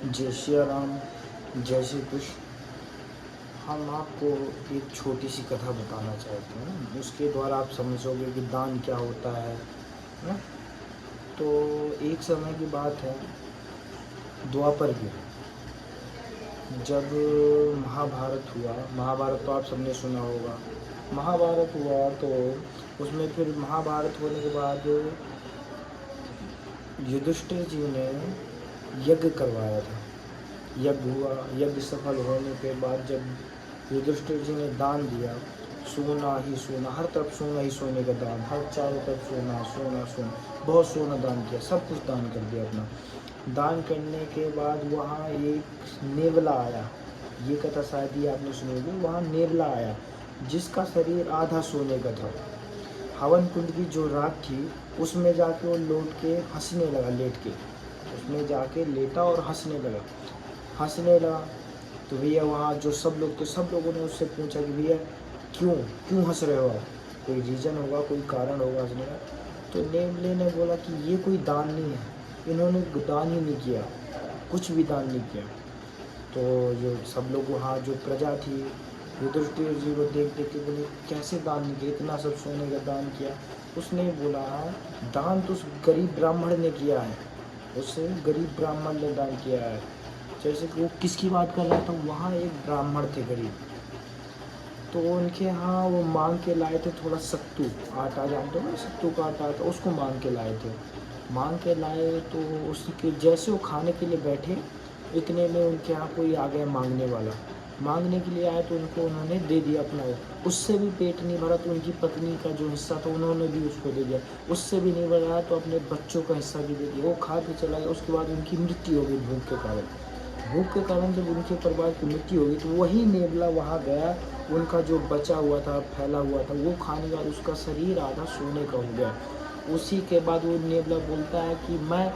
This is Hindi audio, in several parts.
जय श्री राम, जय श्री कृष्ण। हम आपको एक छोटी सी कथा बताना चाहते हैं, उसके द्वारा आप समझोगे कि दान क्या होता है ना। तो एक समय की बात है, द्वापर की, जब महाभारत हुआ। महाभारत तो आप सबने सुना होगा। महाभारत हुआ तो उसमें फिर महाभारत होने के बाद युधिष्ठिर जी ने यज्ञ करवाया था। यज्ञ हुआ, यज्ञ सफल होने के बाद जब युधिष्ठिर जी ने दान दिया, सोना ही सोना, हर तरफ सोना ही सोने का दान, हर चारों तरफ सोना सोना सोना, बहुत सोना दान किया, सब कुछ दान कर दिया अपना। दान करने के बाद वहाँ एक नेवला आया, ये कथा शायद ही आपने सुनी होगी। वहाँ नेवला आया जिसका शरीर आधा सोने का था। हवन कुंड की जो राख थी उसमें जाके वो लौट के हंसने लगा, लेट के उसमें जाके लेटा और हंसने लगा। तो भैया वहाँ जो सब लोग थे, सब लोगों ने उससे पूछा कि भैया क्यों क्यों हंस रहे हो आप, कोई रीज़न होगा, कोई कारण होगा हंसने का। तो नेवले ने बोला कि ये कोई दान नहीं है, इन्होंने दान ही नहीं किया, कुछ भी दान नहीं किया। तो जो सब लोग वहाँ जो प्रजा थी, युधिष्ठिर जी को देख देख के बोले कैसे दान नहीं किया, इतना सब सोने का दान किया। उसने बोला दान तो उस गरीब ब्राह्मण ने किया है, उससे गरीब ब्राह्मण ने दान किया है। जैसे कि वो किसकी बात कर रहा था, वहाँ एक ब्राह्मण थे गरीब, तो उनके यहाँ वो मांग के लाए थे थोड़ा सत्तू, आटा जानते हो ना, सत्तू का आटा था, उसको मांग के लाए थे। मांग के लाए तो उसके जैसे वो खाने के लिए बैठे, इतने में उनके यहाँ कोई आ गया मांगने वाला। मांगने के लिए आया तो उनको उन्होंने दे दिया अपना, उससे भी पेट नहीं भरा तो उनकी पत्नी का जो हिस्सा था उन्होंने भी उसको दे दिया, उससे भी नहीं भरा तो अपने बच्चों का हिस्सा भी दे दिया। वो खा के चला गया। उसके बाद उनकी मृत्यु हो गई भूख के कारण। भूख के कारण जब उनके परिवार की मृत्यु हो गई तो वही नेवला वहाँ गया, उनका जो बचा हुआ था, फैला हुआ था, वो खाने का, उसका शरीर आधा सोने का हो गया। उसी के बाद वो नेवला बोलता है कि मैं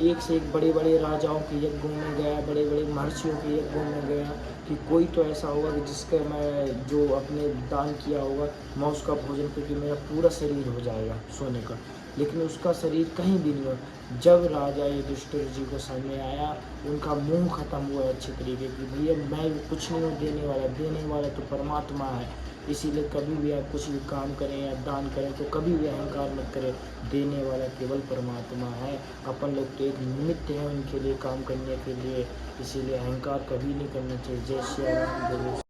एक से एक बड़े बड़े राजाओं के यज्ञों में गया, बड़े बड़े महर्षियों के यज्ञों में गया, कि कोई तो ऐसा होगा कि जिसका मैं जो अपने दान किया होगा मैं उसका भोजन करके मेरा पूरा शरीर हो जाएगा सोने का। लेकिन उसका शरीर कहीं भी नहीं हुआ। जब राजा युधिष्ठिर जी को समय आया, उनका मुंह खत्म हुआ अच्छे तरीके की, भैया मैं कुछ नहीं हूँ देने वाला तो परमात्मा है। इसीलिए कभी भी आप कुछ भी काम करें या दान करें तो कभी भी अहंकार मत करें, देने वाला केवल परमात्मा है। अपन लोग तो एक निमित्त हैं उनके लिए काम करने के लिए, इसीलिए अहंकार कभी नहीं करना चाहिए। जय श्री राम।